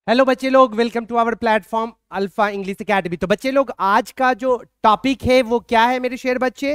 Hello बच्चे लोग, welcome to our platform Alpha English Academy. तो बच्चे लोग, आज का जो टॉपिक है वो क्या है मेरे शेर बच्चे?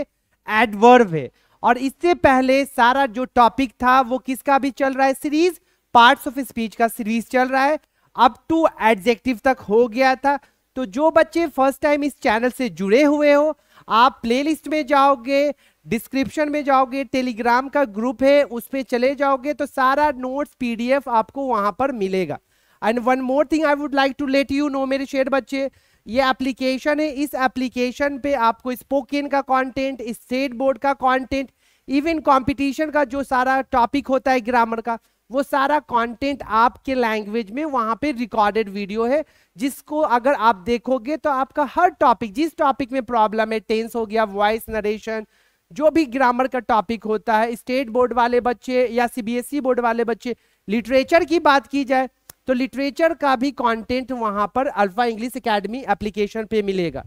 एडवर्ब है। और इससे पहले सारा जो टॉपिक था वो किसका भी चल रहा है? सीरीज पार्ट्स ऑफ स्पीच का सीरीज चल रहा है, अप टू एडजेक्टिव तक हो गया था। तो जो बच्चे फर्स्ट टाइम इस चैनल से जुड़े हुए हो, आप प्लेलिस्ट में जाओगे, डिस्क्रिप्शन में जाओगे, टेलीग्राम का ग्रुप है उस पर चले जाओगे तो सारा नोट्स पीडीएफ आपको वहां पर मिलेगा। And one more thing I would like to let you know मेरे शेर बच्चे, ये एप्लीकेशन है, इस एप्लीकेशन पे आपको स्पोकन का कंटेंट, स्टेट बोर्ड का कंटेंट, इवन कंपटीशन का जो सारा टॉपिक होता है ग्रामर का, वो सारा कंटेंट आपके लैंग्वेज में वहां पे रिकॉर्डेड वीडियो है, जिसको अगर आप देखोगे तो आपका हर टॉपिक, जिस टॉपिक में प्रॉब्लम है, टेंस हो गया, वॉइस नरेशन, जो भी ग्रामर का टॉपिक होता है, स्टेट बोर्ड वाले बच्चे या सीबीएसई बोर्ड वाले बच्चे, लिटरेचर की बात की जाए तो लिटरेचर का भी कंटेंट वहां पर अल्फा इंग्लिश एकेडमी एप्लीकेशन पे मिलेगा।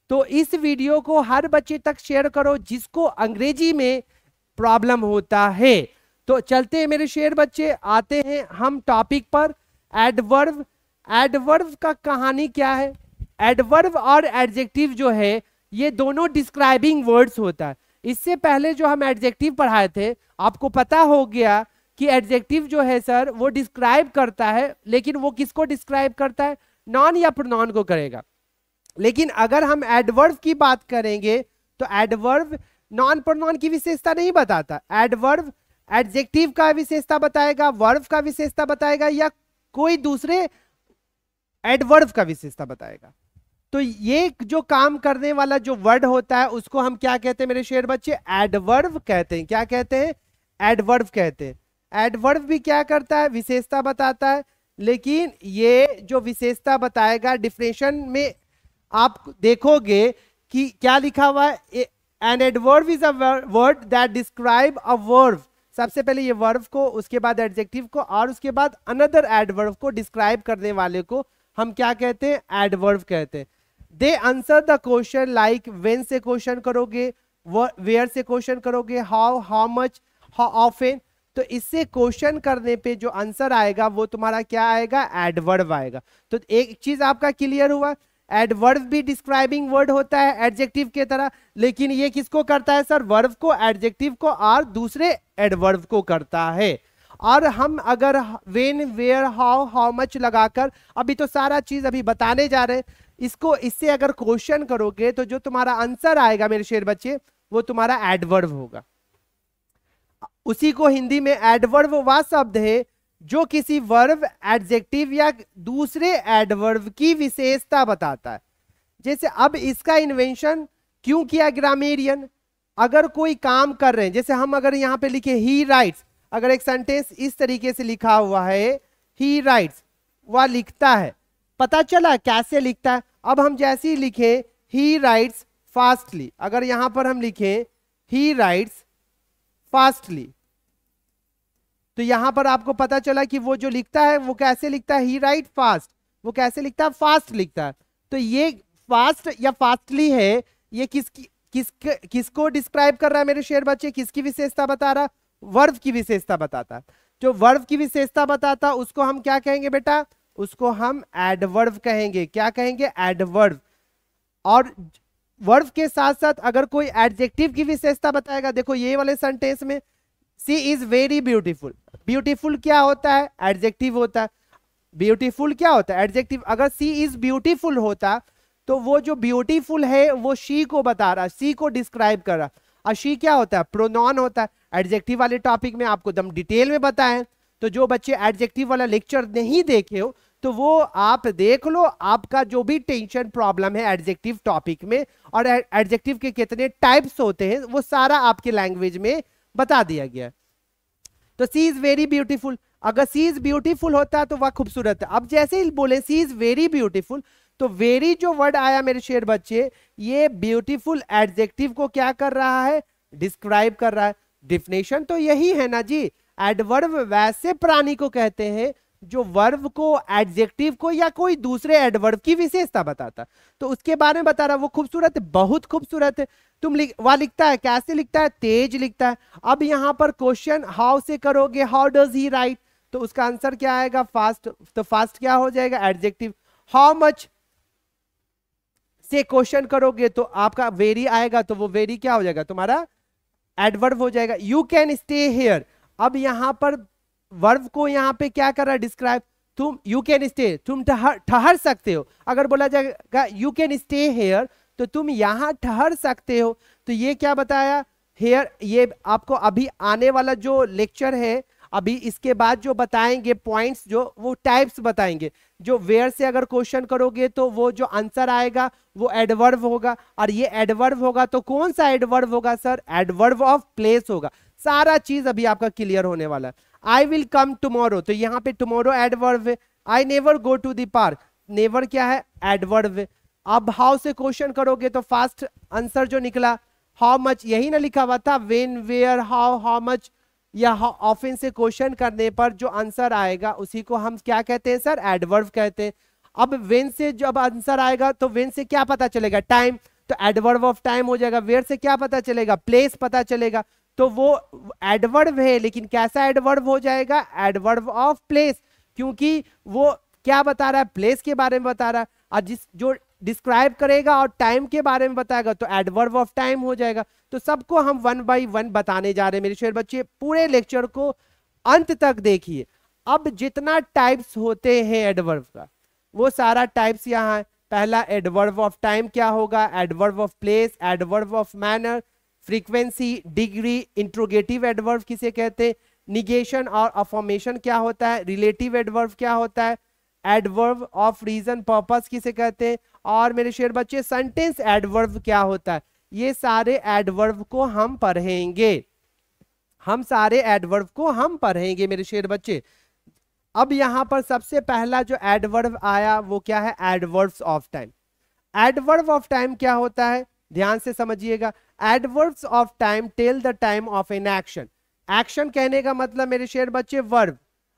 तो इस वीडियो को हर बच्चे तक शेयर करो जिसको अंग्रेजी में प्रॉब्लम होता है। तो चलते हैं मेरे शेर बच्चे, आते हैं हम टॉपिक पर। एडवर्ब, एडवर्ब का कहानी क्या है? एडवर्ब और एडजेक्टिव जो है ये दोनों डिस्क्राइबिंग वर्ड्स होता है। इससे पहले जो हम एडजेक्टिव पढ़ाए थे, आपको पता हो गया कि एडजेक्टिव जो है सर वो डिस्क्राइब करता है, लेकिन वो किसको डिस्क्राइब करता है? नॉन या प्रोनाउन को करेगा। लेकिन अगर हम एडवर्ब की बात करेंगे तो एडवर्ब नॉन प्रोनाउन की विशेषता नहीं बताता। एडवर्ब एडजेक्टिव का विशेषता बताएगा, वर्ब का विशेषता बताएगा, या कोई दूसरे एडवर्ब का विशेषता बताएगा। तो ये जो काम करने वाला जो वर्ड होता है उसको हम क्या कहते हैं मेरे शेर बच्चे? एडवर्ब कहते हैं। क्या कहते हैं? एडवर्ब कहते हैं। एडवर्ब भी क्या करता है? विशेषता बताता है। लेकिन ये जो विशेषता बताएगा, डिफिनेशन में आप देखोगे कि क्या लिखा हुआ है? An adverb is a word that describe a verb. सबसे पहले ये वर्ब को, उसके बाद एडजेक्टिव को, और उसके बाद अनदर एडवर्ब को डिस्क्राइब करने वाले को हम क्या कहते हैं? एडवर्ब कहते हैं। They answer the question like when से क्वेश्चन करोगे, वेयर से क्वेश्चन करोगे, how, how much, how often. तो इससे क्वेश्चन करने पे जो आंसर आएगा वो तुम्हारा क्या आएगा? एडवर्ब आएगा। तो एक चीज आपका क्लियर हुआ, एडवर्ब भी डिस्क्राइबिंग वर्ड होता है एडजेक्टिव के तरह, लेकिन ये किसको करता है सर? वर्ब को, एडजेक्टिव को और दूसरे एडवर्ब को करता है। और हम अगर when, where, how, how much लगाकर, अभी तो सारा चीज अभी बताने जा रहे हैं, इसको इससे अगर क्वेश्चन करोगे तो जो तुम्हारा आंसर आएगा मेरे शेर बच्चे वो तुम्हारा एडवर्ब होगा। उसी को हिंदी में एडवर्ब वह शब्द है जो किसी वर्ब, एडजेक्टिव या दूसरे एडवर्ब की विशेषता बताता है। जैसे अब इसका इन्वेंशन क्यों किया ग्रामेरियन? अगर कोई काम कर रहे हैं, जैसे हम अगर यहां पे लिखे ही राइट्स, अगर एक सेंटेंस इस तरीके से लिखा हुआ है ही राइट्स, वह लिखता है, पता चला कैसे लिखता है। अब हम जैसे ही लिखे ही राइट्स फास्टली, अगर यहां पर हम लिखे ही राइट्स फास्टली, तो यहां पर आपको पता चला कि वो जो लिखता है वो कैसे लिखता है? ही राइट फास्ट। वो कैसे लिखता है? फास्ट लिखता है। तो ये फास्ट या फास्टली है, ये किसको डिस्क्राइब कर रहा है मेरे शेर बच्चे? किसकी विशेषता बता रहा? वर्ब की विशेषता बताता है। जो वर्ब की विशेषता बताता उसको हम क्या कहेंगे बेटा? उसको हम एडवर्ब कहेंगे। क्या कहेंगे? एडवर्ब। और वर्ब के साथ साथ अगर कोई एडजेक्टिव की विशेषता बताएगा, देखो ये वाले सेंटेंस में सी इज वेरी ब्यूटीफुल। ब्यूटीफुल क्या होता है? एडजेक्टिव होता है। ब्यूटीफुल क्या होता है? एडजेक्टिव। अगर सी इज ब्यूटीफुल होता तो वो जो ब्यूटीफुल है वो शी को बता रहा, शी को डिस्क्राइब कर रहा। और शी क्या होता है? प्रोनाउन होता है। एडजेक्टिव वाले टॉपिक में आपको एकदम डिटेल में बताएं। तो जो बच्चे एडजेक्टिव वाला लेक्चर नहीं देखे हो तो वो आप देख लो। आपका जो भी टेंशन प्रॉब्लम है एडजेक्टिव टॉपिक में, और एडजेक्टिव के कितने टाइप्स होते हैं, वो सारा आपके लैंग्वेज में बता दिया गया। तो सी इज वेरी ब्यूटीफुल, अगर सी इज ब्यूटीफुल होता तो वह खूबसूरत है। अब जैसे ही बोले सी इज वेरी ब्यूटीफुल, तो वेरी जो वर्ड आया मेरे शेर बच्चे, ये ब्यूटीफुल एडजेक्टिव को क्या कर रहा है? डिस्क्राइब कर रहा है। डिफिनेशन तो यही है ना जी। एडवर्ब वैसे प्राणी को कहते हैं जो वर्ब को, एडजेक्टिव को या कोई दूसरे एडवर्ब की विशेषता बताता। तो उसके बारे में बता रहा, वो खूबसूरत है, बहुत खूबसूरत है। वह लिखता है, कैसे लिखता है? तेज लिखता है। अब यहां पर क्वेश्चन हाउ से करोगे, हाउ डज ही राइट, तो तो उसका आंसर क्या आएगा? फास्ट। तो फास्ट क्या हो जाएगा? एडजेक्टिव। हाउ मच से क्वेश्चन करोगे तो आपका वेरी आएगा, तो वो वेरी क्या हो जाएगा? तुम्हारा एडवर्ब हो जाएगा। यू कैन स्टे हियर, अब यहां पर वर्ब को यहां पे क्या कर रहा है? डिस्क्राइब। तुम यू कैन स्टे, तुम ठहर सकते हो। अगर बोला जाएगा यू कैन स्टे हियर, तो तुम यहां ठहर सकते हो। तो ये क्या बताया? हेयर, ये आपको अभी आने वाला जो लेक्चर है, अभी इसके बाद जो बताएंगे पॉइंट्स, जो वो टाइप्स बताएंगे। जो वेयर से अगर क्वेश्चन करोगे तो वो जो आंसर आएगा वो एडवर्ब होगा, और ये एडवर्ब होगा तो कौन सा एडवर्ब होगा सर? एडवर्ब ऑफ प्लेस होगा। सारा चीज अभी आपका क्लियर होने वाला है। आई विल कम टुमारो, तो यहाँ पे टुमारो एडवर्ब है। I never go to the park, never क्या है? एडवर्ब है। अब हाउ से क्वेश्चन करोगे तो फास्ट आंसर जो निकला हाउ मच, यही ना लिखा हुआ था? वेन, वेयर, हाउ मच या ऑफन से क्वेश्चन करने पर जो आंसर आएगा उसी को हम क्या कहते हैं सर? एडवर्ब कहते हैं। अब वेन से जब आंसर आएगा तो वेन से क्या पता चलेगा? टाइम, तो एडवर्ब ऑफ टाइम हो जाएगा। वेयर से क्या पता चलेगा? प्लेस पता चलेगा। तो वो एडवर्ब है, लेकिन कैसा एडवर्ब हो जाएगा? एडवर्ब ऑफ प्लेस, क्योंकि वो क्या बता रहा है? प्लेस के बारे में बता रहा है। और जो डिस्क्राइब करेगा और टाइम के बारे में बताएगा तो एडवर्ब ऑफ टाइम हो जाएगा। तो सबको हम 1 बाय 1 बताने जा रहे हैं मेरे शेर बच्चे। पूरे लेक्चर को अंत तक देखिए। अब जितना टाइप्स होते हैं एडवर्ब का, वो सारा टाइप्स यहाँ है। पहला एडवर्ब ऑफ टाइम क्या होगा? Adverb of place, adverb of manner, frequency, degree, interrogative adverb किसे कहते हैं, निगेशन और अफर्मेशन क्या होता है, रिलेटिव एडवर्ब क्या होता है, एडवर्ब ऑफ रीजन पर्पस किसे कहते हैं, और मेरे शेर बच्चे सेंटेंस एडवर्ब क्या होता है। ये सारे एडवर्ब को हम पढ़ेंगे, हम सारे एडवर्ब को हम पढ़ेंगे मेरे शेर बच्चे। अब यहां पर सबसे पहला जो एडवर्ब आया वो क्या है, adverbs of time. Adverb of time क्या होता है, ध्यान से समझिएगा। Adverbs of time tell the time of an action. Action कहने का मतलब मेरे शेर बच्चे वर्ब।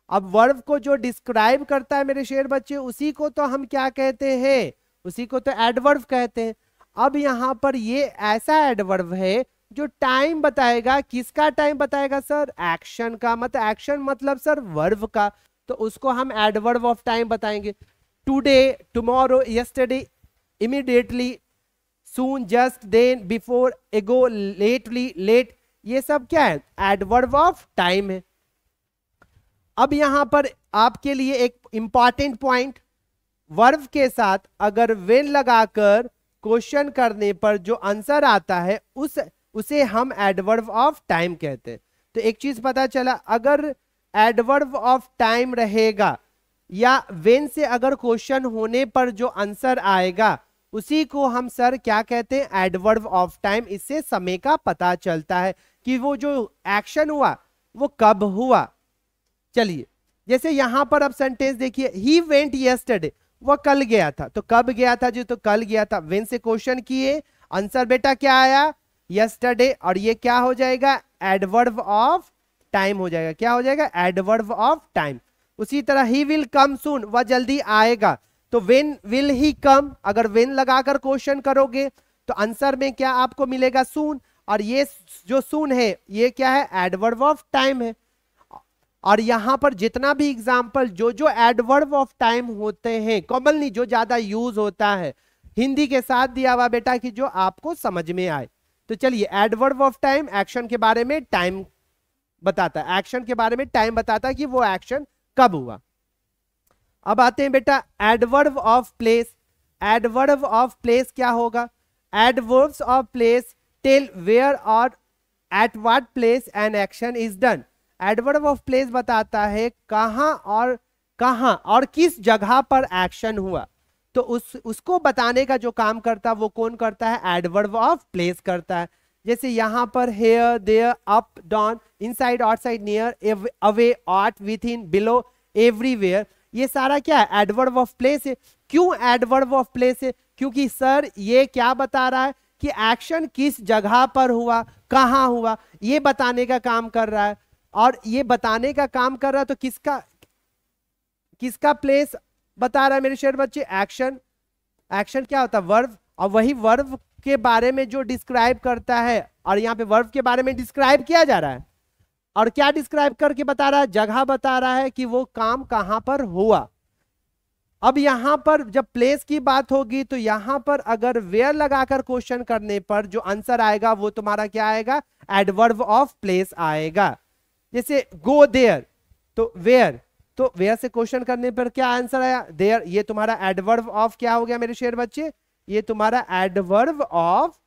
अब वर्ब को जो डिस्क्राइब करता है मेरे शेर बच्चे, उसी को तो हम क्या कहते हैं, उसी को तो एडवर्ब कहते हैं। अब यहां पर ये ऐसा एडवर्ब है जो टाइम बताएगा। किसका टाइम बताएगा सर, एक्शन का। मतलब एक्शन मतलब सर वर्ब का, तो उसको हम एडवर्ब ऑफ टाइम बताएंगे। टुडे, टुमारो, यस्टरडे, इमीडिएटली, सून, जस्ट, देन, बिफोर, एगो, लेटली, लेट, ये सब क्या है, एडवर्ब ऑफ टाइम है। अब यहां पर आपके लिए एक इंपॉर्टेंट पॉइंट, वर्ब के साथ अगर वेन लगाकर क्वेश्चन करने पर जो आंसर आता है उसे हम एडवर्ब ऑफ टाइम कहते हैं। तो एक चीज पता चला, अगर एडवर्ब ऑफ टाइम रहेगा या वेन से अगर क्वेश्चन होने पर जो आंसर आएगा उसी को हम सर क्या कहते हैं, एडवर्ब ऑफ टाइम। इससे समय का पता चलता है कि वो जो एक्शन हुआ वो कब हुआ। चलिए, जैसे यहां पर अब सेंटेंस देखिए, ही वेंट यस्टरडे, वो कल गया था। तो कब गया था जी, तो कल गया था। वेन से क्वेश्चन किए, आंसर बेटा क्या आया, यस्टरडे, और ये क्या हो जाएगा, एडवर्ब ऑफ टाइम हो जाएगा। क्या हो जाएगा, एडवर्ब ऑफ टाइम। उसी तरह ही विल कम सून, वह जल्दी आएगा। तो वेन विल ही कम, अगर वेन लगाकर क्वेश्चन करोगे तो आंसर में क्या आपको मिलेगा, सून। और ये जो सून है ये क्या है, एडवर्ब ऑफ टाइम है। और यहां पर जितना भी एग्जाम्पल जो एडवर्ब ऑफ टाइम होते हैं, कॉमनली जो ज्यादा यूज होता है, हिंदी के साथ दिया हुआ बेटा कि जो आपको समझ में आए। तो चलिए, एडवर्ब ऑफ टाइम एक्शन के बारे में टाइम बताता है, एक्शन के बारे में टाइम बताता है कि वो एक्शन कब हुआ। अब आते हैं बेटा adverb of place. Adverb of place क्या होगा, adverbs of place tell where और at what place an action is done. Adverb of place बताता है कहां और किस जगह पर एक्शन हुआ। तो उसको बताने का जो काम करता है वो कौन करता है, एडवर्ब ऑफ प्लेस करता है। जैसे यहां पर here, there, up, down, inside, outside, near, away, out, within, below, everywhere, ये सारा क्या है, एडवर्ब ऑफ प्लेस है। क्यों एडवर्ब ऑफ प्लेस है, क्योंकि सर ये क्या बता रहा है कि एक्शन किस जगह पर हुआ, कहां हुआ, ये बताने का काम कर रहा है। और ये बताने का काम कर रहा है तो किसका प्लेस बता रहा है मेरे शेर बच्चे, एक्शन। एक्शन क्या होता है, वर्ब। और वही वर्ब के बारे में जो डिस्क्राइब करता है, और यहाँ पे वर्ब के बारे में डिस्क्राइब किया जा रहा है। और क्या डिस्क्राइब करके बता रहा है, जगह बता रहा है कि वो काम कहां पर हुआ। अब यहां पर जब प्लेस की बात होगी तो यहां पर अगर वेयर लगाकर क्वेश्चन करने पर जो आंसर आएगा वो तुम्हारा क्या आएगा, एडवर्ब ऑफ प्लेस आएगा। जैसे गो देयर, तो वेयर, तो वेयर से क्वेश्चन करने पर क्या आंसर आया, देयर, ये तुम्हारा एडवर्ब ऑफ क्या हो गया मेरे शेर बच्चे, ये तुम्हारा एडवर्ब ऑफ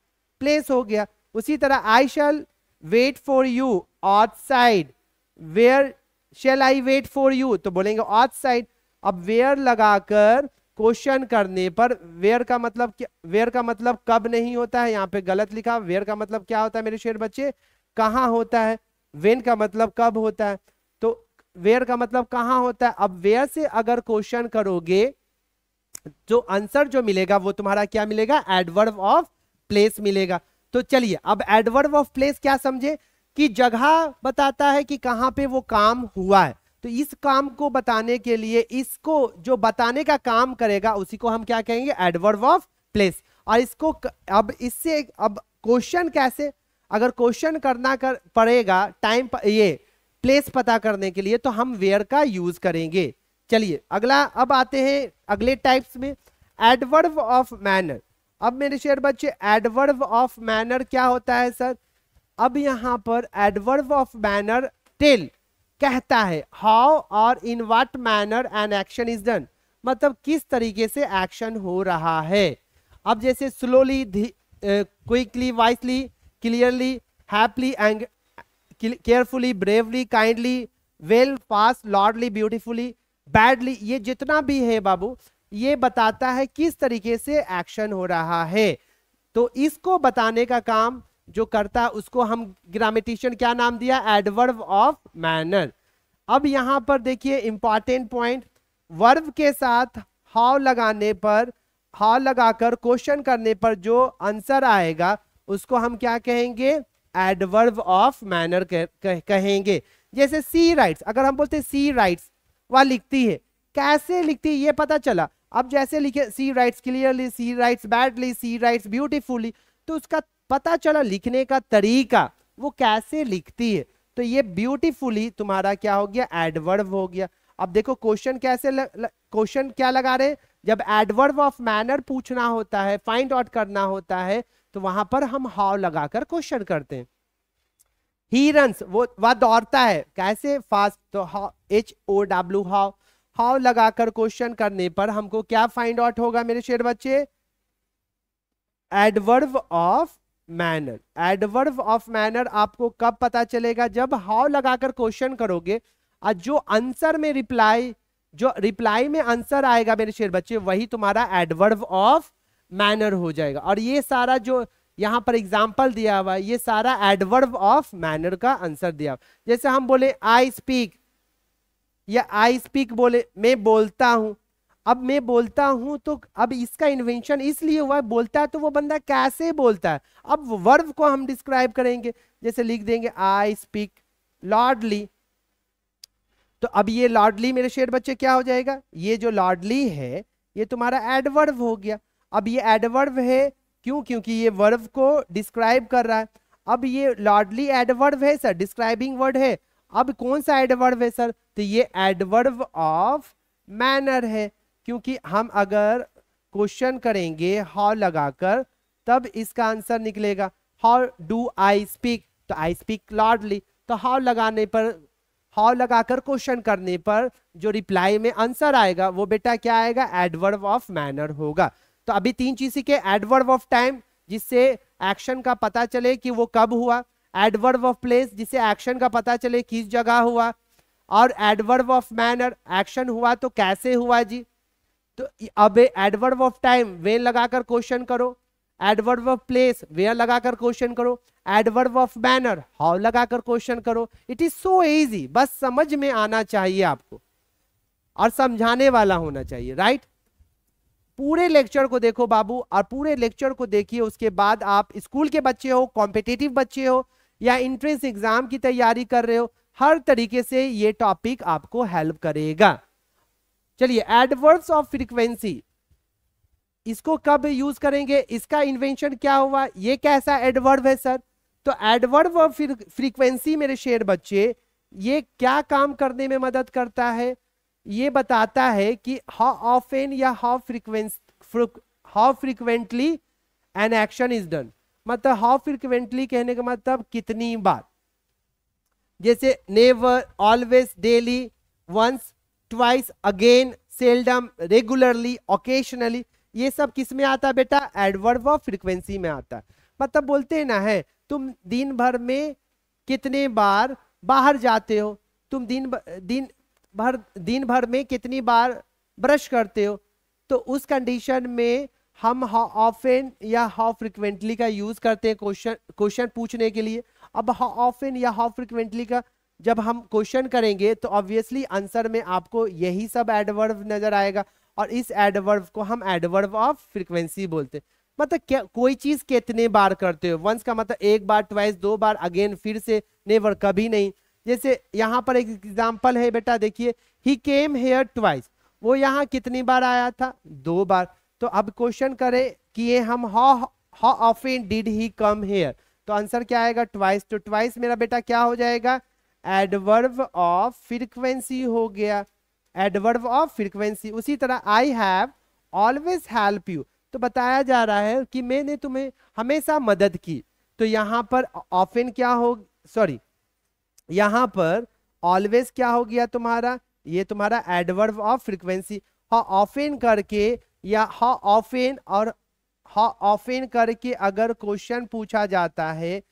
प्लेस हो गया। उसी तरह I shall wait for you outside, where shall I wait for you, तो बोलेंगे आउटसाइड। अब वेयर लगाकर क्वेश्चन करने पर, वेयर का मतलब क्या, वेयर का मतलब कब नहीं होता है, यहाँ पे गलत लिखा, वेयर का मतलब क्या होता है मेरे शेर बच्चे, कहां होता है। वेन का मतलब कब होता है, तो वेयर का मतलब कहां होता है। अब वेयर से अगर क्वेश्चन करोगे जो आंसर जो मिलेगा वो तुम्हारा क्या मिलेगा, एडवर्ब ऑफ प्लेस मिलेगा। तो चलिए अब एडवर्ब ऑफ प्लेस क्या समझे, कि जगह बताता है कि कहां पे वो काम हुआ है। तो इस काम को बताने के लिए, इसको जो बताने का काम करेगा उसी को हम क्या कहेंगे, एडवर्ब ऑफ प्लेस। और इसको अब इससे अब क्वेश्चन कैसे, अगर क्वेश्चन करना पड़ेगा टाइम ये प्लेस पता करने के लिए, तो हम वेयर का यूज करेंगे। चलिए अगला अब आते हैं अगले टाइप्स में, एडवर्ब ऑफ मैनर। अब मेरे शेर बच्चे एडवर्ब ऑफ मैनर क्या होता है सर, अब यहां पर एडवर्ब ऑफ मैनर टेल कहता है हाउ और in what manner N action is done, मतलब किस तरीके से एक्शन हो रहा है। अब जैसे slowly, quickly, wisely, clearly, happily and carefully, bravely, kindly, well, fast, lordly, beautifully, badly, ये जितना भी है बाबू ये बताता है किस तरीके से एक्शन हो रहा है। तो इसको बताने का काम जो करता है उसको हम ग्रामेटिशियन क्या नाम दिया, एडवर्ब ऑफ मैनर। अब यहां पर देखिए इंपॉर्टेंट पॉइंट, वर्ब के साथ हाउ लगाने पर, हाउ लगाकर क्वेश्चन करने पर जो आंसर आएगा उसको हम क्या कहेंगे, एडवर्ब ऑफ मैनर कहेंगे। जैसे सी राइट्स, अगर हम बोलते सी राइट्स, वह लिखती है, कैसे लिखती है ये पता चला। अब जैसे लिखे सी राइट्स क्लियरली, सी राइट्स बैडली, सी राइट्स ब्यूटीफुली, तो उसका पता चला लिखने का तरीका, वो कैसे लिखती है। तो ये ब्यूटीफुली तुम्हारा क्या हो गया, एडवर्ब हो गया। अब देखो क्वेश्चन कैसे क्वेश्चन क्या लगा रहे, जब एडवर्ब ऑफ मैनर पूछना होता है, फाइंड आउट करना होता है, तो वहां पर हम हाउ लगाकर क्वेश्चन करते हैं। ही रन्स, वो वह दौड़ता है, कैसे, फास्ट, तो HOW हाउ, हाउ लगाकर क्वेश्चन करने पर हमको क्या फाइंड आउट होगा मेरे शेर बच्चे, adverb of manner. Adverb of manner आपको कब पता चलेगा, जब हाउ लगाकर क्वेश्चन करोगे और जो आंसर में रिप्लाई, जो रिप्लाई में आंसर आएगा मेरे शेर बच्चे, वही तुम्हारा एडवर्ब ऑफ मैनर हो जाएगा। और ये सारा जो यहां पर एग्जांपल दिया हुआ है ये सारा एडवर्ब ऑफ मैनर का आंसर दिया। जैसे हम बोले आई स्पीक, या आई स्पीक बोले मैं बोलता हूं। अब मैं बोलता हूं तो अब इसका इन्वेंशन इसलिए हुआ है, बोलता है तो वो बंदा कैसे बोलता है। अब वर्ब को हम डिस्क्राइब करेंगे, जैसे लिख देंगे आई स्पीक लॉर्डली, तो अब ये लॉर्डली मेरे शेर बच्चे क्या हो जाएगा, ये जो लॉर्डली है ये तुम्हारा एडवर्ब हो गया। अब ये एडवर्ब है क्यों, क्योंकि ये वर्ब को डिस्क्राइब कर रहा है। अब ये लॉर्डली एडवर्ब है सर, डिस्क्राइबिंग वर्ड है। अब कौन सा एडवर्ब है सर, तो ये एडवर्ब ऑफ मैनर है, क्योंकि हम अगर क्वेश्चन करेंगे हाउ लगाकर तब इसका आंसर निकलेगा। हाउ डू आई स्पीक, तो आई स्पीक लॉर्डली, तो हाउ लगाने पर, हाउ लगाकर क्वेश्चन करने पर जो रिप्लाई में आंसर आएगा वो बेटा क्या आएगा, एडवर्ब ऑफ मैनर होगा। तो अभी 3 चीज सीखे, एडवर्ब ऑफ टाइम जिससे एक्शन का पता चले कि वो कब हुआ, एडवर्ब ऑफ प्लेस जिससे एक्शन का पता चले किस जगह हुआ, और एडवर्ब ऑफ मैनर एक्शन हुआ तो कैसे हुआ जी। तो अब एडवर्ब ऑफ टाइम वेन लगाकर क्वेश्चन करो, एडवर्ब ऑफ प्लेस वेयर लगाकर क्वेश्चन करो, एडवर्ब ऑफ मैनर हाउ लगाकर क्वेश्चन करो। इट इज सो इजी, बस समझ में आना चाहिए आपको और समझाने वाला होना चाहिए, राइट। पूरे लेक्चर को देखो बाबू, और पूरे लेक्चर को देखिए, उसके बाद आप स्कूल के बच्चे हो, कॉम्पिटिटिव बच्चे हो, या एंट्रेंस एग्जाम की तैयारी कर रहे हो, हर तरीके से ये टॉपिक आपको हेल्प करेगा। चलिए एडवर्ब्स ऑफ फ्रीक्वेंसी, इसको कब यूज करेंगे, इसका इन्वेंशन क्या हुआ, ये कैसा एडवर्ब है सर, तो एडवर्ब ऑफ फ्रीक्वेंसी मेरे शेर बच्चे ये क्या काम करने में मदद करता है, ये बताता है कि हाउ ऑफन या how frequently an action is done. मतलब हाउ फ्रीक्वेंटली कहने का मतलब कितनी बार, जैसे never, always, daily, once, twice, again, seldom, regularly, occasionally, ये सब किस में आता है बेटा, एडवर्ब ऑफ फ्रीक्वेंसी में आता है। मतलब बोलते हैं ना है तुम दिन भर में कितने बार बाहर जाते हो, तुम दिन भर में कितनी बार ब्रश करते हो, तो उस कंडीशन में हम हाउ ऑफन या हाउ फ्रीक्वेंटली का यूज करते हैं क्वेश्चन पूछने के लिए। अब हाउ ऑफन या हाउ फ्रीक्वेंटली का जब हम क्वेश्चन करेंगे तो ऑब्वियसली आंसर में आपको यही सब एडवर्ब नजर आएगा, और इस एडवर्ब को हम एडवर्ब ऑफ फ्रीक्वेंसी बोलते हैं। मतलब क्या कोई चीज कितने बार करते हो, वंस का मतलब एक बार, ट्वाइस दो बार, अगेन फिर से, नेवर कभी नहीं। जैसे यहाँ पर एक एग्जांपल है बेटा, देखिए ही केम हेयर ट्वाइस, वो यहाँ कितनी बार आया था, 2 बार। तो अब क्वेश्चन करें कि ये हम how often did he come here, तो आंसर क्या आएगा, ट्वाइस। तो ट्वाइस मेरा बेटा क्या हो जाएगा, एडवर्ब ऑफ फ्रीक्वेंसी हो गया, एडवर्ब ऑफ फ्रीक्वेंसी। उसी तरह I have always help you, तो बताया जा रहा है कि मैंने तुम्हें हमेशा मदद की। तो यहाँ पर ऑफन क्या हो, सॉरी यहाँ पर ऑलवेज क्या हो गया तुम्हारा, ये तुम्हारा adverb of frequency. How often करके या हाउ ऑफन और हाउ ऑफन करके अगर क्वेश्चन पूछा जाता है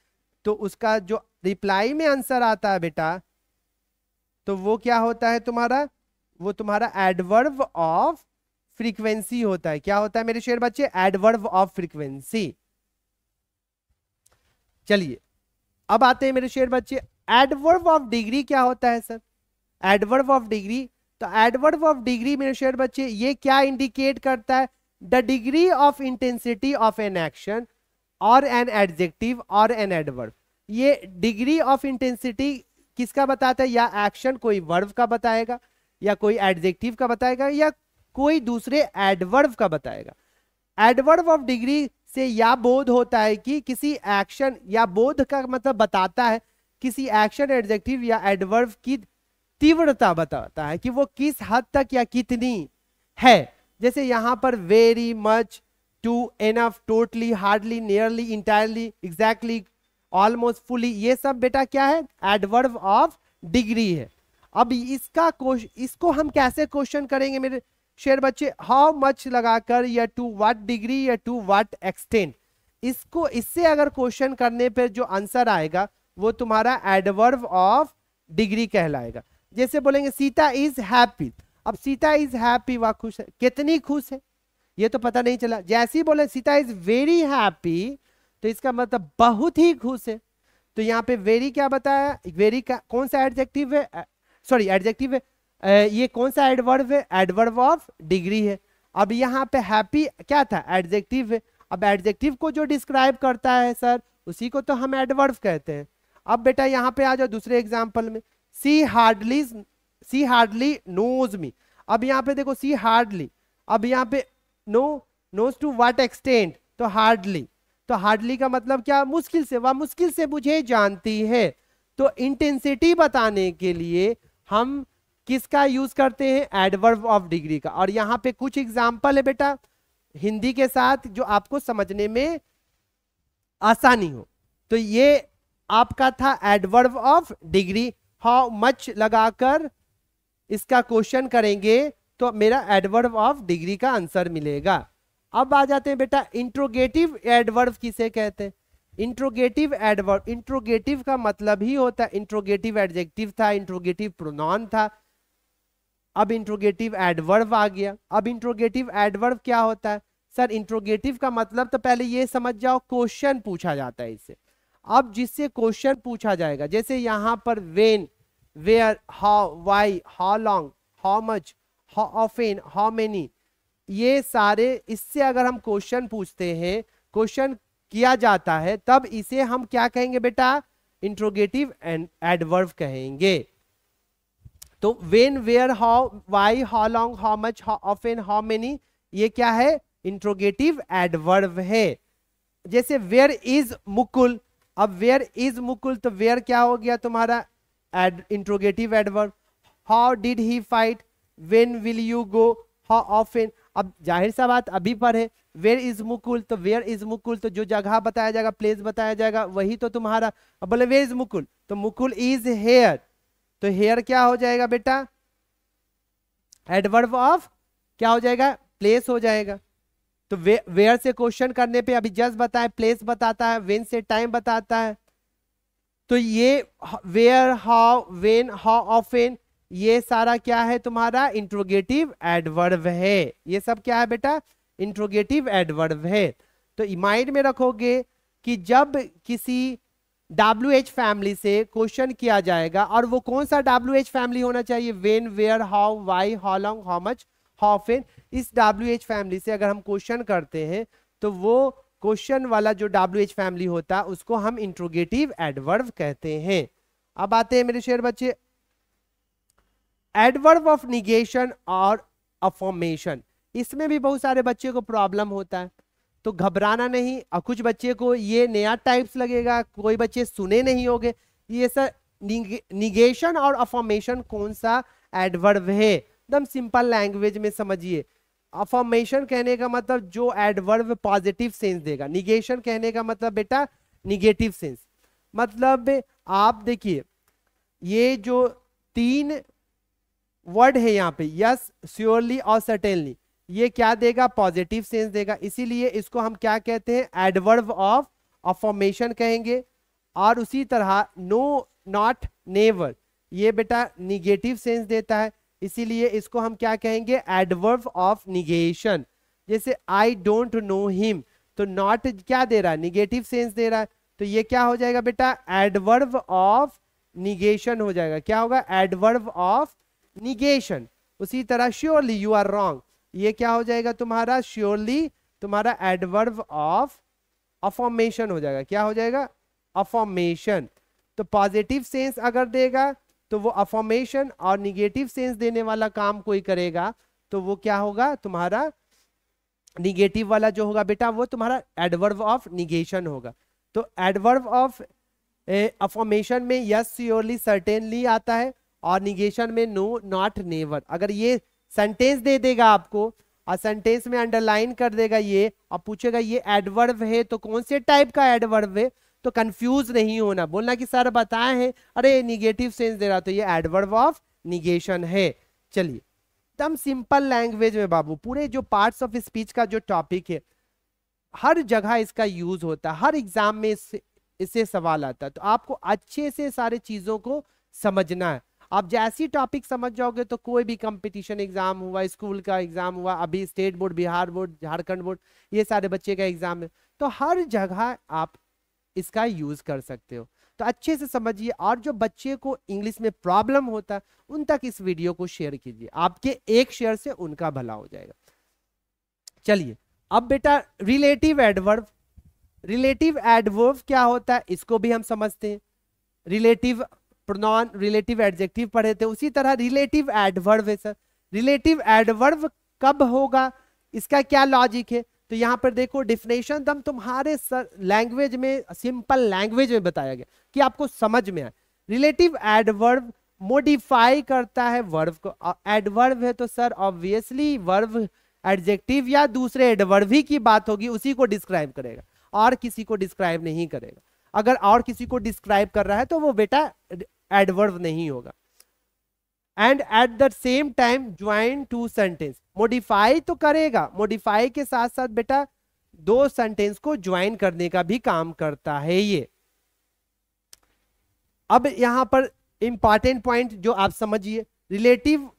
तो उसका जो रिप्लाई में आंसर आता है बेटा, तो वो क्या होता है तुम्हारा, वो तुम्हारा एडवर्ब ऑफ फ्रीक्वेंसी होता है। क्या होता है मेरे शेर बच्चे, एडवर्ब ऑफ फ्रीक्वेंसी। चलिए अब आते हैं मेरे शेर बच्चे, एडवर्ब ऑफ डिग्री क्या होता है सर, एडवर्ब ऑफ डिग्री। तो एडवर्ब ऑफ डिग्री मेरे शेर बच्चे ये क्या इंडिकेट करता है, the degree of intensity of an action और एन एडजेक्टिव और एन एडवर्ब। ये डिग्री ऑफ इंटेंसिटी किसका बताता है, या एक्शन कोई वर्ब का बताएगा, या कोई एडजेक्टिव का बताएगा, या कोई दूसरे एडवर्ब का बताएगा। एडवर्ब ऑफ डिग्री से या बोध होता है कि किसी एक्शन, या बोध का मतलब बताता है किसी एक्शन, एडजेक्टिव या एडवर्ब की तीव्रता बताता है कि वो किस हद तक या कितनी है। जैसे यहां पर very, much, too, enough, totally, hardly, nearly, entirely, exactly, almost, fully, ये सब बेटा क्या है, एडवर्ब ऑफ डिग्री है। अब इसको हम कैसे क्वेश्चन करेंगे मेरे शेर बच्चे, हाउ मच लगाकर या टू व्हाट डिग्री या टू व्हाट एक्सटेंट, इससे अगर क्वेश्चन करने पर जो आंसर आएगा वो तुम्हारा एडवर्ब ऑफ डिग्री कहलाएगा। जैसे बोलेंगे सीता इज हैप्पी, अब सीता इज हैप्पी, वह खुश है, कितनी खुश है ये तो पता नहीं चला। जैसे ही बोले सीता इज वेरी हैप्पी, तो इसका मतलब बहुत ही खुश है। तो यहाँ पे वेरी क्या बताया, वेरी का कौन सा एडजेक्टिव है, सॉरी एडजेक्टिव है, ये कौन सा एडवर्ब है, एडवर्ब ऑफ डिग्री है। अब यहाँ पे हैप्पी क्या था, एडजेक्टिव है। अब एडजेक्टिव को जो डिस्क्राइब करता है सर, उसी को तो हम एडवर्ब कहते हैं। अब बेटा यहाँ पे आ जाओ दूसरे एग्जाम्पल में, सी हार्डली नोज मी। अब यहाँ पे देखो सी हार्डली, अब यहाँ पे नोज टू व्हाट एक्सटेंट, तो हार्डली, तो हार्डली का मतलब क्या, मुश्किल से, वह मुश्किल से मुझे जानती है। तो इंटेंसिटी बताने के लिए हम किसका यूज करते हैं, एडवर्ब ऑफ डिग्री का। और यहाँ पे कुछ एग्जाम्पल है बेटा हिंदी के साथ जो आपको समझने में आसानी हो। तो ये आपका था adverb of degree. How much लगाकर इसका क्वेश्चन करेंगे तो मेरा एडवर्ब ऑफ डिग्री का आंसर मिलेगा। अब आ जाते हैं बेटा इंट्रोगेटिव एडवर्ब किसे कहते हैं, इंट्रोगेटिव एडवर्ब। इंट्रोगेटिव का मतलब ही होता है, इंट्रोगेटिव एडजेक्टिव था, इंट्रोगेटिव प्रोनाउन था, अब इंट्रोगेटिव एडवर्ब आ गया। अब इंट्रोगेटिव एडवर्ब क्या होता है सर, इंट्रोगेटिव का मतलब तो पहले ये समझ जाओ क्वेश्चन पूछा जाता है इससे। अब जिससे क्वेश्चन पूछा जाएगा, जैसे यहां पर when, where, how, why, how long, how much, how often, how many, ये सारे इससे अगर हम क्वेश्चन पूछते हैं, क्वेश्चन किया जाता है, तब इसे हम क्या कहेंगे बेटा, इंट्रोगेटिव एडवर्ब कहेंगे। तो when, where, how, why, how long, how much, how often, how many, ये क्या है, इंट्रोगेटिव एडवर्ब है। जैसे वेयर इज मुकुल, अब वेयर इज मुकुल, तो वेयर क्या हो गया तुम्हारा interrogative adverb. How did he fight, when will you go, how often. अब जाहिर सा बात अभी पर है, वेयर इज मुकुल, तो वेयर इज मुकुल, तो जो जगह बताया जाएगा, प्लेस बताया जाएगा, वही तो तुम्हारा। अब बोले वेयर इज मुकुल, तो मुकुल इज हेयर, तो हेयर क्या हो जाएगा बेटा, एडवर्ब ऑफ क्या हो जाएगा, प्लेस हो जाएगा। तो वेयर से क्वेश्चन करने पे अभी जस्ट बताए, प्लेस बताता है, व्हेन से टाइम बताता है। तो ये where, how, when, how often, ये सारा क्या है तुम्हारा, इंट्रोगेटिव एडवर्ब है। ये सब क्या है बेटा, इंट्रोगेटिव एडवर्ब है। तो माइंड में रखोगे कि जब किसी WH फैमिली से क्वेश्चन किया जाएगा, और वो कौन सा WH फैमिली होना चाहिए, when, where, how, why, how long, how much, how often, इस WH फैमिली से अगर हम क्वेश्चन करते हैं तो वो क्वेश्चन वाला जो WH फैमिली होता है उसको हम इंट्रोगेटिव एडवर्ब कहते हैं। अब आते हैं मेरे शेर बच्चे एडवर्ब ऑफ निगेशन और अफर्मेशन। इसमें भी बहुत सारे बच्चे को प्रॉब्लम होता है, तो घबराना नहीं। और कुछ बच्चे को ये नया टाइप्स लगेगा, कोई बच्चे सुने नहीं होंगे ये सर निगेशन और अफर्मेशन कौन सा एडवर्ब है, एकदम सिंपल लैंग्वेज में समझिए। अफर्मेशन कहने का मतलब जो एडवर्ब पॉजिटिव सेंस देगा, निगेशन कहने का मतलब बेटा निगेटिव सेंस। मतलब आप देखिए ये जो 3 वर्ड है यहाँ पे, यस, श्योरली और सर्टेनली, ये क्या देगा, पॉजिटिव सेंस देगा, इसीलिए इसको हम क्या कहते हैं, एडवर्ब ऑफ अफर्मेशन कहेंगे। और उसी तरह नो, नॉट, नेवर, ये बेटा निगेटिव सेंस देता है, इसीलिए इसको हम क्या कहेंगे, एडवर्ब ऑफ निगेशन। जैसे आई डोंट नो हिम, तो नॉट क्या दे रहा है, निगेटिव सेंस दे रहा है, तो ये क्या हो जाएगा बेटा, एडवर्ब ऑफ निगेशन हो जाएगा। क्या होगा, एडवर्ब ऑफ निगेशन। उसी तरह श्योरली यू आर रॉन्ग, ये क्या हो जाएगा तुम्हारा, श्योरली तुम्हारा एडवर्ब ऑफ अफर्मेशन हो जाएगा। क्या हो जाएगा, अफर्मेशन। तो पॉजिटिव सेंस अगर देगा तो वो अफर्मेशन, और निगेटिव सेंस देने वाला काम कोई करेगा तो वो क्या होगा तुम्हारा, निगेटिव वाला जो होगा बेटा वो तुम्हारा एडवर्ब ऑफ निगेशन होगा। तो एडवर्ब ऑफ अफर्मेशन में यस, श्योरली, सर्टेनली आता है, और निगेशन में नो, नॉट, नेवर। अगर ये सेंटेंस दे देगा आपको और सेंटेंस में अंडरलाइन कर देगा ये, और पूछेगा ये एडवर्ब है तो कौन से टाइप का एडवर्ब है, तो कंफ्यूज नहीं होना, बोलना कि सर बताए हैं, अरे निगेटिव सेंस दे रहा, तो ये एडवर्ब ऑफ निगेशन है। चलिए एकदम सिंपल लैंग्वेज में बाबू, पूरे जो पार्ट्स ऑफ स्पीच का जो टॉपिक है हर जगह इसका यूज होता है, हर एग्जाम में इससे सवाल आता है, तो आपको अच्छे से सारे चीजों को समझना है। आप जैसी टॉपिक समझ जाओगे तो कोई भी कंपटीशन एग्जाम हुआ, स्कूल का एग्जाम हुआ, अभी state board, Bihar board, Jharkhand board, ये सारे बच्चे का एग्जाम है, तो हर जगह आप इसका यूज कर सकते हो। तो अच्छे से समझिए, और जो बच्चे को इंग्लिश में प्रॉब्लम होता है उन तक इस वीडियो को शेयर कीजिए, आपके एक शेयर से उनका भला हो जाएगा। चलिए अब बेटा रिलेटिव एडवर्ब, रिलेटिव एडवर्ब क्या होता है इसको भी हम समझते हैं। रिलेटिव प्रोनाउन, रिलेटिव एडजेक्टिव पढ़े थे, उसी तरह रिलेटिव एडवर्ब है सर। रिलेटिव एडवर्ब कब होगा, इसका क्या लॉजिक है, तो यहां पर देखो डिफिनेशन दम तुम्हारे लैंग्वेज में, सिंपल लैंग्वेज में बताया गया कि आपको समझ में आए। रिलेटिव एडवर्ब मॉडिफाई करता है वर्ब को। एडवर्ब है तो सर ऑब्वियसली वर्ब एडजेक्टिव या दूसरे एडवर्ब ही की बात होगी, उसी को डिस्क्राइब करेगा, और किसी को डिस्क्राइब नहीं करेगा। अगर और किसी को डिस्क्राइब कर रहा है तो वो बेटा एडवर्ब नहीं होगा। And at the same time join two sentence, modify तो करेगा, मॉडिफाई के साथ साथ बेटा 2 सेंटेंस को ज्वाइन करने का भी काम करता है ये। अब यहां पर इंपॉर्टेंट पॉइंट जो आप समझिए, रिलेटिव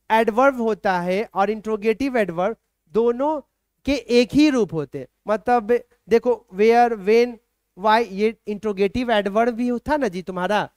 एडवर्ब होता है और इंट्रोगेटिव एडवर्ब दोनों के एक ही रूप होते हैं। मतलब देखो वेयर, व्हेन, व्हाई, ये इंट्रोगेटिव एडवर्ब भी था ना जी तुम्हारा,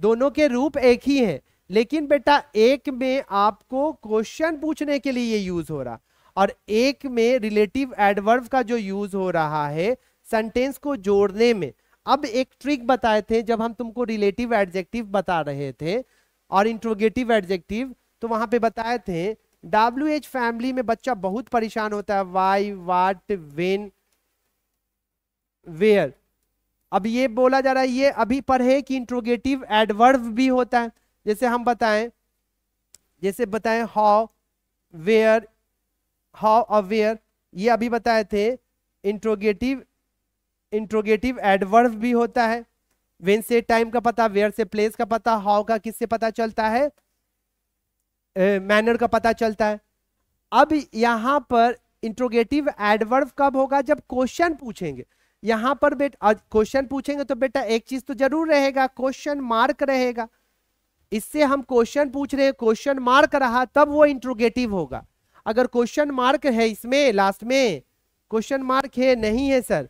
दोनों के रूप एक ही हैं, लेकिन बेटा एक में आपको क्वेश्चन पूछने के लिए ये यूज हो रहा, और एक में रिलेटिव एडवर्ब का जो यूज हो रहा है सेंटेंस को जोड़ने में। अब एक ट्रिक बताए थे जब हम तुमको रिलेटिव एडजेक्टिव बता रहे थे और इंट्रोगेटिव एडजेक्टिव, तो वहां पे बताए थे WH फैमिली में बच्चा बहुत परेशान होता है, वाई, वाट, व्हेन, वेयर, अब ये बोला जा रहा है, ये अभी पढ़े कि इंट्रोगेटिव एडवर्ब भी होता है। जैसे हम बताएं, जैसे बताएं हाउ, वेयर, हाउ और वेयर, ये अभी बताए थे। इंट्रोगेटिव एडवर्ब भी होता है। व्हेन से टाइम का पता, वेयर से प्लेस का पता, हाउ का किससे पता चलता है, मैनर का पता चलता है। अब यहां पर इंट्रोगेटिव एडवर्ब कब होगा, जब क्वेश्चन पूछेंगे। यहां पर बेटा क्वेश्चन पूछेंगे तो बेटा एक चीज तो जरूर रहेगा, क्वेश्चन मार्क रहेगा। इससे हम क्वेश्चन पूछ रहे हैं, क्वेश्चन मार्क रहा तब वो इंट्रोगेटिव होगा। अगर क्वेश्चन मार्क है इसमें लास्ट में, क्वेश्चन मार्क है नहीं है सर,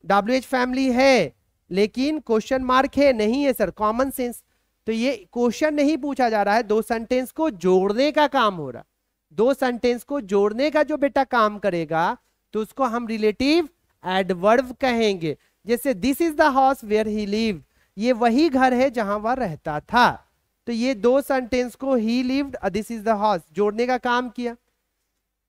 WH फैमिली है लेकिन क्वेश्चन मार्क है नहीं है सर, कॉमन सेंस, तो ये क्वेश्चन नहीं पूछा जा रहा है, दो सेंटेंस को जोड़ने का काम हो रहा। दो सेंटेंस को जोड़ने का जो बेटा काम करेगा तो उसको हम रिलेटिव एडवर्ब कहेंगे। जैसे this is the house where he lived, ये वही घर है जहां वह रहता था। तो ये दो सेंटेंस को ही लिव्ड और दिस इज द हाउस जोड़ने का काम किया।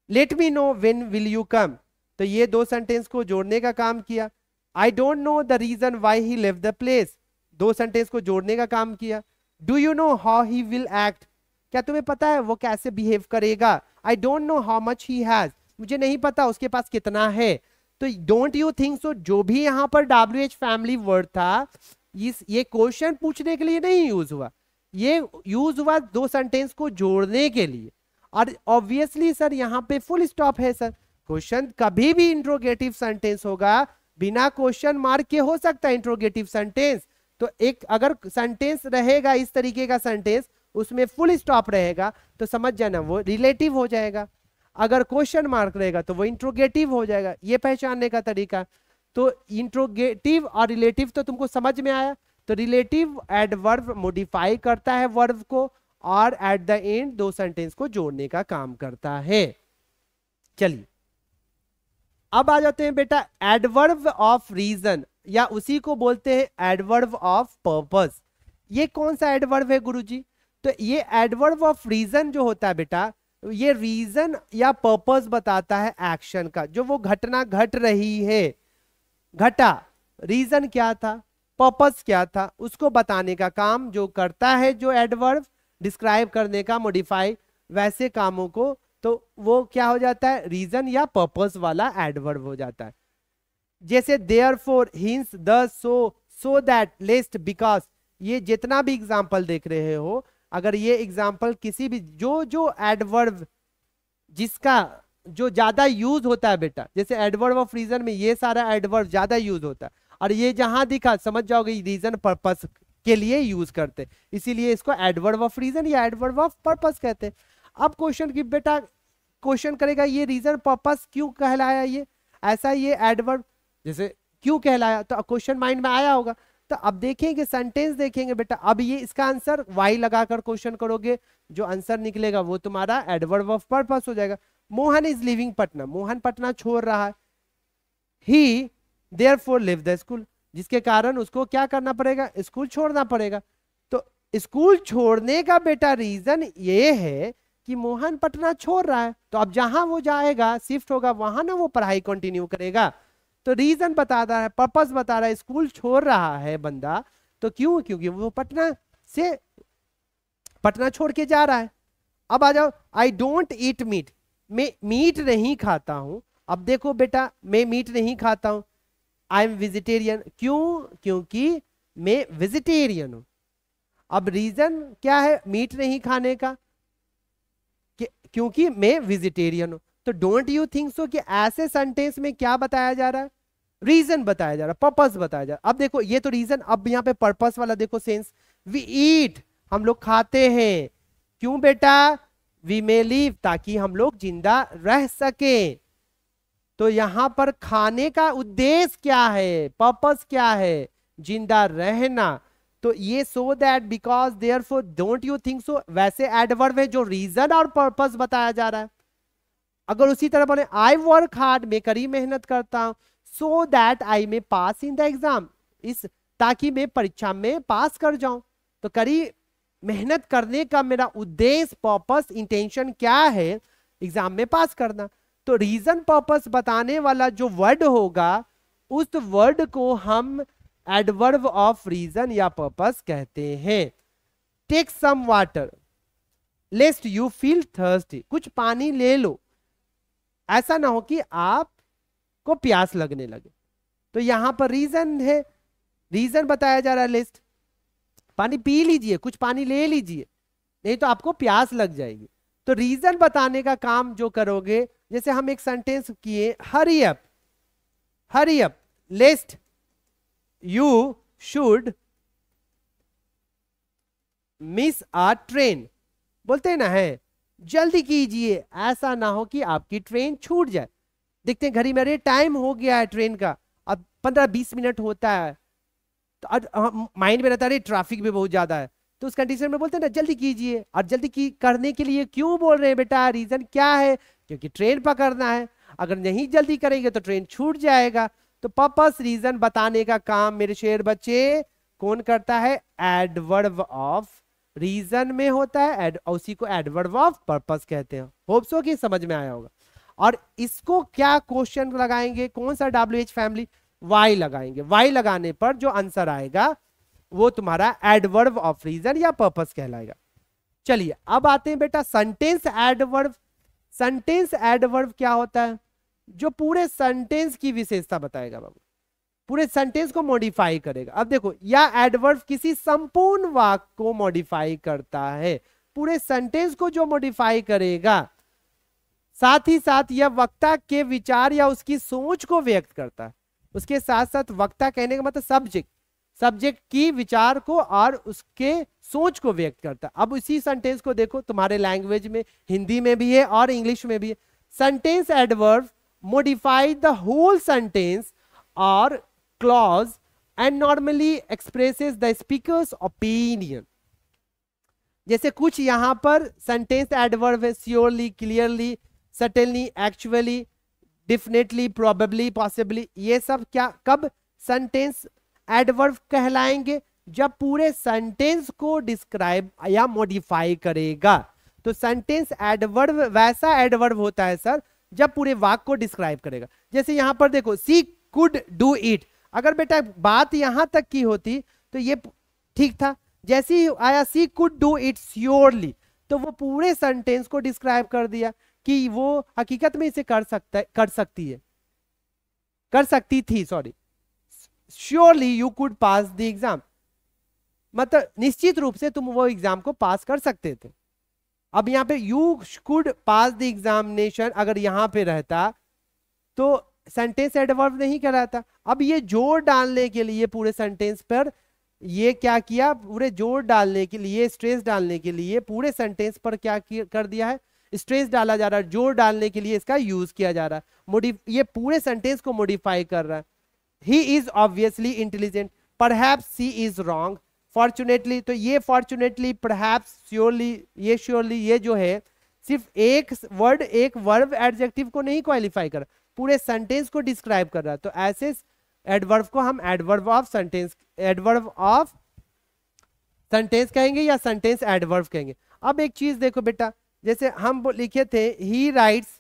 Let me know when will you come, तो ये दो सेंटेंस को जोड़ने का काम किया। I don't know the reason why he left the place, दो सेंटेंस को जोड़ने का काम किया। Do you know how he will act, क्या तुम्हें पता है वो कैसे बिहेव करेगा। I don't know how much he has, मुझे नहीं पता उसके पास कितना है। तो डोंट यू थिंक सो, जो भी यहां पर WH फैमिली वर्ड था, ये क्वेश्चन पूछने के लिए नहीं यूज हुआ, ये यूज हुआ दो सेंटेंस को जोड़ने के लिए। और ऑब्वियसली सर यहाँ पे फुल स्टॉप है सर, क्वेश्चन कभी भी इंट्रोगेटिव सेंटेंस होगा, बिना क्वेश्चन मार्क के हो सकता है इंट्रोगेटिव सेंटेंस। तो एक अगर सेंटेंस रहेगा इस तरीके का सेंटेंस, उसमें फुल स्टॉप रहेगा तो समझ जाना वो रिलेटिव हो जाएगा। अगर क्वेश्चन मार्क रहेगा तो वो इंट्रोगेटिव हो जाएगा, ये पहचानने का तरीका। तो इंट्रोगेटिव और रिलेटिव तो तुमको समझ में आया। तो रिलेटिव एडवर्ब मॉडिफाई करता है वर्ब को और एट द एंड दो सेंटेंस को जोड़ने का काम करता है। चलिए अब आ जाते हैं बेटा एडवर्ब ऑफ रीजन, या उसी को बोलते हैं एडवर्ब ऑफ पर्पस। ये कौन सा एडवर्ब है गुरुजी, तो ये एडवर्ब ऑफ रीजन जो होता है बेटा, ये रीजन या पर्पस बताता है एक्शन का, जो वो घटना घट रही है, घटा, रीजन क्या था, पर्पस क्या था, उसको बताने का काम जो करता है जो एडवर्ब, डिस्क्राइब करने का, मॉडिफाई वैसे कामों को, तो वो क्या हो जाता है, रीजन या पर्पस वाला एडवर्ब हो जाता है। जैसे therefore, hints, thus, so that, lest, because, ये जितना भी एग्जाम्पल देख रहे हो, अगर ये एग्जाम्पल किसी भी जो एडवर्ब जिसका जो ज्यादा यूज होता है बेटा, जैसे एडवर्ब ऑफ रीजन में ये सारा एडवर्ब ज्यादा यूज होता है, और ये जहां दिखा समझ जाओगे रीजन पर्पस के लिए यूज करते, इसीलिए इसको एडवर्ब ऑफ रीजन या एडवर्ब ऑफ पर्पस कहते हैं। अब क्वेश्चन की बेटा क्वेश्चन करेगा ये रीजन पर्पस क्यों कहलाया, ये ऐसा, ये एडवर्ब जैसे क्यों कहलाया, तो क्वेश्चन माइंड में आया होगा। तो अब देखेंगे सेंटेंस देखेंगे बेटा, अब ये इसका आंसर वाई लगाकर क्वेश्चन करोगे, जो आंसर निकलेगा वो तुम्हारा एडवर्ब ऑफ पर्पस हो जाएगा। मोहन इज लिविंग पटना, मोहन पटना छोड़ रहा है। ही देयरफॉर लिव द स्कूल, जिसके कारण उसको क्या करना पड़ेगा, स्कूल छोड़ना पड़ेगा। तो स्कूल छोड़ने का बेटा रीजन ये है कि मोहन पटना छोड़ रहा है, तो अब जहां वो जाएगा शिफ्ट होगा वहां ना वो पढ़ाई कंटिन्यू करेगा। तो रीजन बता रहा है, पर्पस बता रहा है, स्कूल छोड़ रहा है बंदा, तो क्यों, क्योंकि वो पटना छोड़ के जा रहा है। अब आ जाओ, आई डोंट ईट मीट, मैं मीट नहीं खाता हूं। अब देखो बेटा मैं मीट नहीं खाता हूं, आई एम वेजिटेरियन, क्यों, क्योंकि मैं वेजिटेरियन हूं। अब रीजन क्या है मीट नहीं खाने का, क्योंकि मैं वेजिटेरियन हूं। तो डोंट यू थिंक सो कि ऐसे सेंटेंस में क्या बताया जा रहा है, रीजन बताया जा रहा है, पर्पस बताया जा रहा है। अब देखो ये तो रीजन, अब यहाँ पे पर्पस वाला देखो सेंस, वी ईट, हम लोग खाते हैं, क्यों बेटा, वी मे लिव, ताकि हम लोग जिंदा रह सके। तो यहां पर खाने का उद्देश्य क्या है, पर्पस क्या है, जिंदा रहना। तो ये so that, because, therefore, don't you think so वैसे एडवर्ब है जो रीजन और पर्पस बताया जा रहा है। अगर उसी तरह बोले आई वर्क हार्ड, मैं कड़ी मेहनत करता हूं, सो दैट आई में पास इन द एग्जाम, इस ताकि मैं परीक्षा में पास कर जाऊं। तो कड़ी मेहनत करने का मेरा उद्देश्य, पर्पस, इंटेंशन क्या है, एग्जाम में पास करना। तो रीजन पर्पस बताने वाला जो वर्ड होगा, उस वर्ड को हम एडवर्ब ऑफ रीजन या पर्पस कहते हैं। Take some water lest you feel thirsty, कुछ पानी ले लो, ऐसा ना हो कि आपको प्यास लगने लगे। तो यहां पर रीजन है, रीजन बताया जा रहा है लिस्ट, पानी पी लीजिए, कुछ पानी ले लीजिए, नहीं तो आपको प्यास लग जाएगी। तो रीजन बताने का काम जो करोगे, जैसे हम एक सेंटेंस किए, hurry up लेस्ट you should miss a train, बोलते हैं ना, है जल्दी कीजिए, ऐसा ना हो कि आपकी ट्रेन छूट जाए। देखते हैं घड़ी में, अरे टाइम हो गया है ट्रेन का, अब 15-20 मिनट होता है, तो माइंड में रहता है अरे ट्रैफिक भी बहुत ज्यादा है, तो उस कंडीशन में बोलते हैं ना जल्दी कीजिए। और जल्दी की करने के लिए क्यों बोल रहे हैं बेटा, रीजन क्या है, क्योंकि ट्रेन पकड़ना है, अगर नहीं जल्दी करेंगे तो ट्रेन छूट जाएगा। तो पर्पस रीजन बताने का काम मेरे शेर बच्चे कौन करता है, एडवर्ब ऑफ रीजन में होता है, उसी को एडवर्ब ऑफ पर्पस कहते हैं। होप सो कि समझ में आया होगा। और इसको क्या क्वेश्चन लगाएंगे, कौन सा WH फैमिली, वाई लगाएंगे। वाई लगाने पर जो आंसर आएगा वो तुम्हारा एडवर्ब ऑफ रीजन या पर्पस कहलाएगा। चलिए अब आते हैं बेटा सेंटेंस एडवर्ब। सेंटेंस एडवर्ब क्या होता है, जो पूरे सेंटेंस की विशेषता बताएगा बाबू, पूरे सेंटेंस को मॉडिफाई करेगा। अब देखो, या एडवर्ब किसी संपूर्ण वाक्य को मॉडिफाई करता है, पूरे सेंटेंस को जो मॉडिफाई करेगा, साथ ही साथ यह वक्ता के विचार या उसकी सोच को व्यक्त करता है। उसके साथ साथ वक्ता कहने का मतलब सब्जेक्ट की विचार को और उसके सोच को व्यक्त करता है। अब उसी सेंटेंस को देखो, तुम्हारे लैंग्वेज में हिंदी में भी है और इंग्लिश में भी है। Sentence adverb modify the whole sentence और clause and normally expresses the speaker's opinion. जैसे कुछ यहां पर सेंटेंस एडवर्ब है, surely, clearly, certainly, actually, definitely, probably, possibly, ये सब क्या कब सेंटेंस एडवर्ब कहलाएंगे, जब पूरे सेंटेंस को डिस्क्राइब या मॉडिफाई करेगा। तो सेंटेंस एडवर्ब वैसा एडवर्ब होता है सर जब पूरे वाक्य को डिस्क्राइब करेगा। जैसे यहां पर देखो, सी कुड डू इट, अगर बेटा बात यहां तक की होती तो ये ठीक था। जैसे ही आया सी कुड डू इट श्योरली, तो वो पूरे सेंटेंस को डिस्क्राइब कर दिया कि वो हकीकत में इसे कर सकती थी। Sorry, surely you could pass the exam, मतलब निश्चित रूप से तुम वो एग्जाम को पास कर सकते थे। अब यहाँ पे you could pass the examination अगर यहाँ पे रहता तो सेंटेंस एडवर्ब नहीं कहलाता। अब ये जोर डालने के लिए पूरे सेंटेंस पर ये क्या किया, पूरे जोर डालने के लिए, स्ट्रेस डालने के लिए पूरे सेंटेंस पर क्या कर दिया है, स्ट्रेस डाला जा रहा है, जोर डालने के लिए इसका यूज किया जा रहा है। ये पूरे सेंटेंस को मॉडिफाई कर रहा है। He is obviously intelligent, perhaps she is wrong, fortunately, तो ये फॉर्चुनेटली, परहैप्स, श्योरली, ये श्योरली, ये जो है सिर्फ एक वर्ड, एक वर्ब एडजेक्टिव को नहीं क्वालिफाई कर, पूरे सेंटेंस को डिस्क्राइब कर रहा है। तो ऐसे एडवर्ब को हम एडवर्ब ऑफ सेंटेंस कहेंगे या सेंटेंस एडवर्ब कहेंगे। अब एक चीज देखो बेटा, जैसे हम लिखे थे ही राइट्स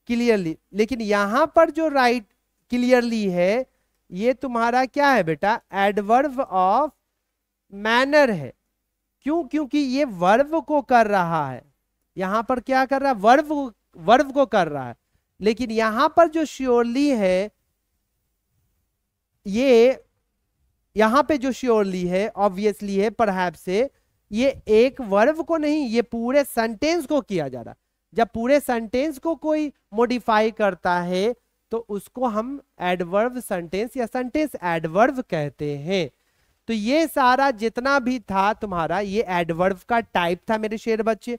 क्लियरली, लेकिन यहां पर जो राइट क्लियरली है ये तुम्हारा क्या है बेटा, एडवर्ब ऑफ मैनर है। क्यों, क्योंकि ये वर्ब को कर रहा है, यहां पर क्या कर रहा है, वर्ब को कर रहा है। लेकिन यहां पर जो श्योरली है, ये यहां पे जो श्योरली है, ऑब्वियसली है, परहैप्स से, ये एक वर्ब को नहीं, ये पूरे सेंटेंस को किया जा रहा है। जब पूरे सेंटेंस को कोई मॉडिफाई करता है तो उसको हम एडवर्ब सेंटेंस या सेंटेंस एडवर्ब कहते हैं। तो ये सारा जितना भी था तुम्हारा, ये एडवर्ब का टाइप था मेरे शेर बच्चे।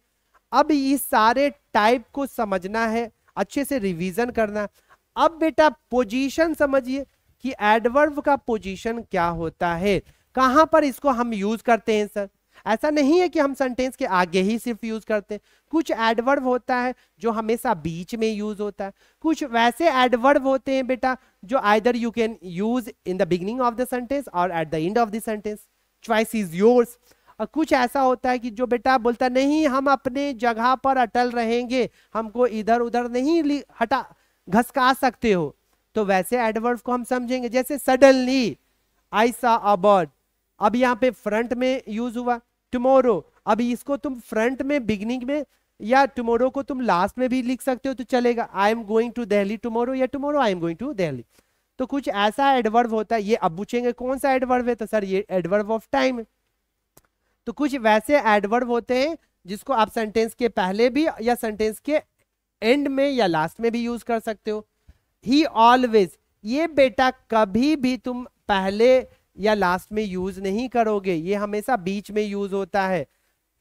अब इस सारे टाइप को समझना है, अच्छे से रिवीजन करना। अब बेटा पोजीशन समझिए कि एडवर्ब का पोजीशन क्या होता है, कहां पर इसको हम यूज करते हैं सर। ऐसा नहीं है कि हम सेंटेंस के आगे ही सिर्फ यूज करते हैं, कुछ एडवर्ब होता है जो हमेशा बीच में यूज होता है, कुछ वैसे एडवर्ब होते हैं बेटा जो either you can use in the beginning of the sentence और at the end of the sentence, choice is yours. और कुछ ऐसा होता है कि जो बेटा बोलता नहीं हम अपने जगह पर अटल रहेंगे, हमको इधर उधर नहीं घसका सकते हो, तो वैसे एडवर्ब को हम समझेंगे। जैसे सडनली आई सा अ बर्ड, अब यहाँ पे फ्रंट में यूज हुआ। टुमारो, अभी इसको तुम फ्रंट में बिगिनिंग में या टुमारो को तुम लास्ट में भी लिख सकते हो तो चलेगा। I am going to Delhi tomorrow या tomorrow I am going to Delhi. तो कुछ ऐसा एडवर्ब होता है। ये अब पूछेंगे कौन सा एडवर्ब है, तो सर ये एडवर्ब ऑफ टाइम है। तो कुछ वैसे एडवर्ब होते हैं जिसको आप सेंटेंस के पहले भी या सेंटेंस के एंड में या लास्ट में भी यूज कर सकते हो। ही ऑलवेज, ये बेटा कभी भी तुम पहले या लास्ट में यूज नहीं करोगे, ये हमेशा बीच में यूज होता है।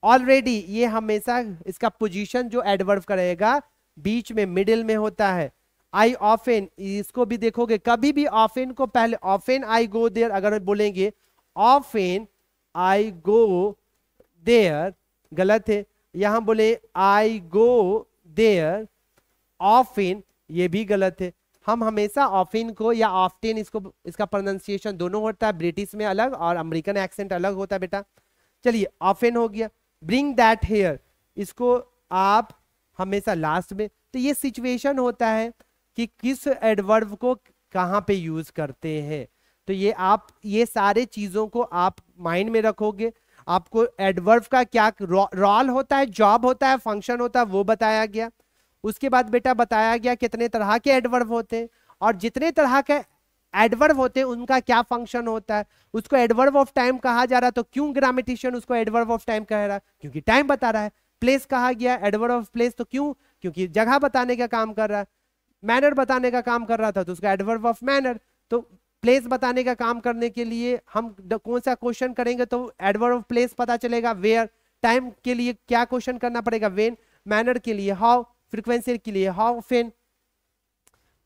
ऑलरेडी, ये हमेशा इसका पोजीशन जो एडवर्ब करेगा बीच में मिडिल में होता है। आई ऑफन, इसको भी देखोगे कभी भी ऑफन को पहले, ऑफन आई गो देयर अगर बोलेंगे ऑफन आई गो देयर, गलत है। यहां बोले आई गो देयर ऑफन, ये भी गलत है। हम हमेशा ऑफिन को या ऑफ्टेन, इसको इसका प्रोनाउंसिएशन दोनों होता है, ब्रिटिश में अलग और अमेरिकन एक्सेंट अलग होता है बेटा। चलिए ऑफिन हो गया। ब्रिंग दैट हेयर, इसको आप हमेशा लास्ट में। तो ये सिचुएशन होता है कि किस एडवर्ब को कहां पे यूज करते हैं। तो ये आप ये सारे चीजों को आप माइंड में रखोगे। आपको एडवर्ब का क्या रोल होता है, जॉब होता है, फंक्शन होता है, वो बताया गया। उसके बाद बेटा बताया गया कितने तरह के एडवर्ब होते हैं और जितने तरह के एडवर्ब होते हैं उनका क्या फंक्शन होता है। उसको एडवर्ब ऑफ टाइम कहा जा रहा है, तो क्यों ग्रामेटिशियन उसको एडवर्ब ऑफ टाइम कह रहा है, क्योंकि टाइम बता रहा है। प्लेस कहा गया एडवर्ब ऑफ प्लेस, तो क्यों, क्योंकि जगह बताने का काम कर रहा है। मैनर बताने का काम कर रहा था तो उसका एडवर्ब ऑफ मैनर। तो प्लेस बताने का काम करने के लिए हम कौन सा क्वेश्चन करेंगे तो एडवर्ब ऑफ प्लेस पता चलेगा, वेयर। टाइम के लिए क्या क्वेश्चन करना पड़ेगा, वेन। मैनर के लिए हाउ, फ्रीक्वेंसी के लिए हाउ ऑफन।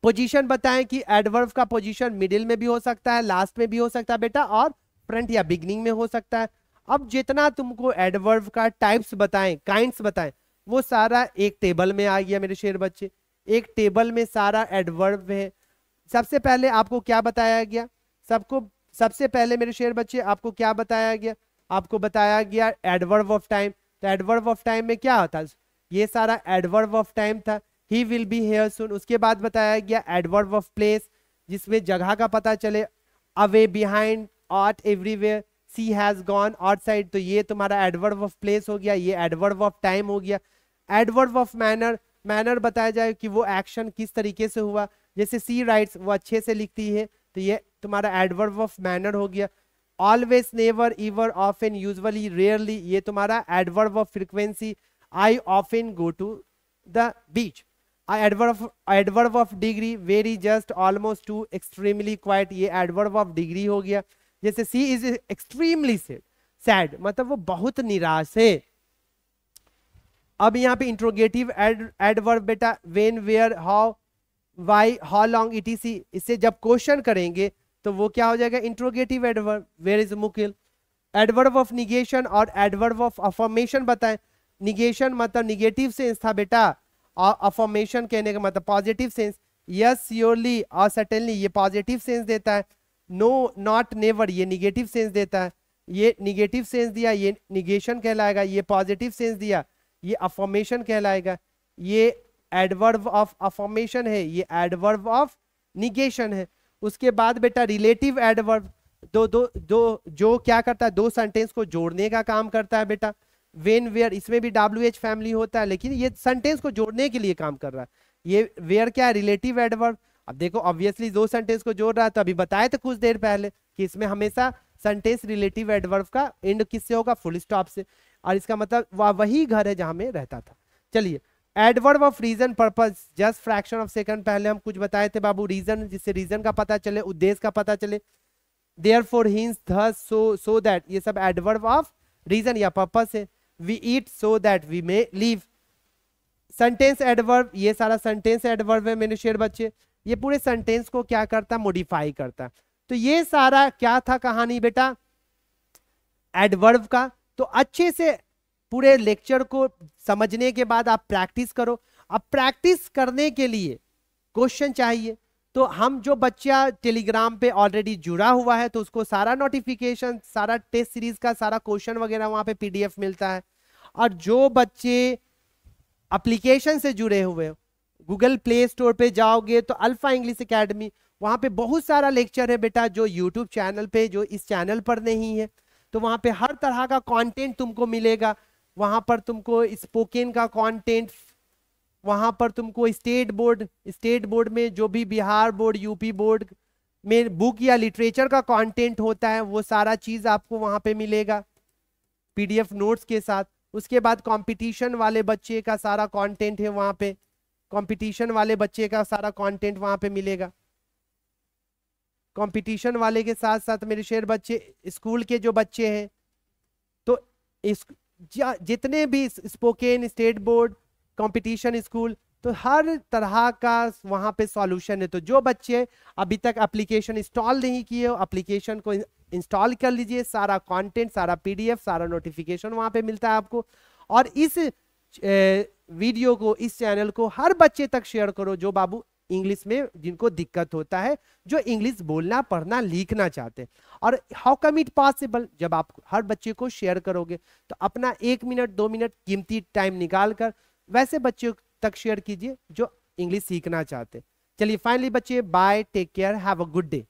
पोजीशन बताएं कि एडवर्ब का पोजीशन मिडिल में भी हो सकता है, लास्ट में भी हो सकता है बेटा, और फ्रंट या बिगनिंग में हो सकता है। अब जितना तुमको एडवर्ब का टाइप्स बताएं, काइंड्स बताएं, वो सारा एक टेबल में आ गया मेरे शेर बच्चे। एक टेबल में सारा एडवर्ब है। सबसे पहले आपको क्या बताया गया, सबसे पहले मेरे शेर बच्चे आपको क्या बताया गया, आपको बताया गया एडवर्ब ऑफ टाइम। तो एडवर्ब ऑफ टाइम में क्या होता है, ये सारा एडवर्ब ऑफ टाइम था। ही विल बी हियर सून। उसके बाद बताया गया एडवर्ब ऑफ प्लेस, जिसमें जगह का पता चले, away, behind, out, everywhere, she has gone, outside. तो ये तुम्हारा एडवर्ब ऑफ प्लेस हो गया, ये एडवर्ब ऑफ टाइम हो गया। एडवर्ब ऑफ मैनर, मैनर बताया जाए कि वो एक्शन किस तरीके से हुआ। जैसे सी राइट्स, वो अच्छे से लिखती है, तो ये तुम्हारा एडवर्ब ऑफ मैनर हो गया। Always, never, ever, often, usually, rarely, ये तुम्हारा adverb of frequency. I often go to the beach. Adverb of degree, very, just, almost, too, extremely, quite, ये एडवर्ब ऑफ डिग्री हो गया। जैसे सी इज एक्सट्रीमली सैड, मतलब वो बहुत निराश है। अब यहाँ पे इंट्रोगेटिव एडवर्ब बेटा, when, where, how, why, how long, etc। इससे जब क्वेश्चन करेंगे तो वो क्या हो जाएगा, interrogative adverb. Where is Mukil. Adverb of negation और एडवर्ब ऑफ अफर्मेशन बताएं। निगेशन मतलब निगेटिव सेंस था बेटा, और अफर्मेशन कहने का मतलब पॉजिटिव सेंस। यस, श्योरली और सर्टेनली, ये पॉजिटिव सेंस देता है। नो, नॉट, नेवर, ये निगेटिव सेंस देता है। ये निगेटिव सेंस दिया, ये निगेशन कहलाएगा। ये पॉजिटिव सेंस दिया, ये अफर्मेशन कहलाएगा। ये एडवर्ब ऑफ अफर्मेशन है, ये एडवर्ब ऑफ निगेशन है। उसके बाद बेटा रिलेटिव एडवर्ब, दो जो क्या करता है, दो सेंटेंस को जोड़ने का काम करता है बेटा। वेन, वेयर, इसमें भी WH फैमिली होता है, लेकिन ये सेंटेंस को जोड़ने के लिए काम कर रहा है। ये वेयर क्या है, रिलेटिव एडवर्ब। अब देखो ऑब्वियसली दो सेंटेंस को जोड़ रहा है, तो अभी बताए थे कुछ देर पहले कि इसमें हमेशा सेंटेंस रिलेटिव एडवर्ब का एंड किससे होगा, फुल स्टॉप से। और इसका मतलब वही घर है जहां में रहता था। चलिए, adverb of reason, purpose, just fraction of second, पहले हम कुछ बताए थे बाबू, रीजन, जिससे रीजन का पता चले, उद्देश्य का पता चले। Therefore, hints, thus, so that, ये सब एडवर्ब ऑफ रीजन या पर्पस है। We eat so that we may live। Sentence adverb, ये सारा सेंटेंस एडवर्ब है मेरे शेर बच्चे। ये पूरे सेंटेंस को क्या करता, मॉडिफाई करता। तो ये सारा क्या था कहानी बेटा एडवर्ब का। तो अच्छे से पूरे लेक्चर को समझने के बाद आप प्रैक्टिस करो। अब प्रैक्टिस करने के लिए क्वेश्चन चाहिए, तो हम जो बच्चा टेलीग्राम पे ऑलरेडी जुड़ा हुआ है तो उसको सारा नोटिफिकेशन, सारा टेस्ट सीरीज का सारा क्वेश्चन वगैरह वहां पे PDF मिलता है। और जो बच्चे एप्लीकेशन से जुड़े हुए गूगल प्ले स्टोर पे जाओगे तो अल्फा इंग्लिश एकेडमी, वहां पे बहुत सारा लेक्चर है बेटा जो यूट्यूब चैनल पे, जो इस चैनल पर नहीं है। तो वहां पे हर तरह का कंटेंट तुमको मिलेगा। वहां पर तुमको स्पोकन का कंटेंट, वहां पर तुमको स्टेट बोर्ड में जो भी बिहार बोर्ड, यूपी बोर्ड में बुक या लिटरेचर का कंटेंट होता है वो सारा चीज आपको वहां पे मिलेगा पीडीएफ नोट्स के साथ। उसके बाद कंपटीशन वाले बच्चे का सारा कंटेंट है वहां पे, कंपटीशन वाले बच्चे का सारा कंटेंट वहां पे मिलेगा। कंपटीशन वाले के साथ साथ मेरे शेर बच्चे, स्कूल के जो बच्चे हैं तो इस जितने भी spoken, state board, competition school, तो हर तरह का वहां पे सॉल्यूशन है। तो जो बच्चे अभी तक एप्लीकेशन इंस्टॉल नहीं किए हो, एप्लीकेशन को इंस्टॉल कर लीजिए। सारा कंटेंट, सारा पीडीएफ, सारा नोटिफिकेशन वहां पे मिलता है आपको। और इस वीडियो को, इस चैनल को हर बच्चे तक शेयर करो जो बाबू इंग्लिश में जिनको दिक्कत होता है, जो इंग्लिश बोलना, पढ़ना, लिखना चाहते हैं। और हाउ कम इट पॉसिबल, जब आप हर बच्चे को शेयर करोगे तो अपना 1 मिनट 2 मिनट कीमती टाइम निकाल कर वैसे बच्चों तक शेयर कीजिए जो इंग्लिश सीखना चाहते हैं। चलिए फाइनली बच्चे, bye, take care, have a good day.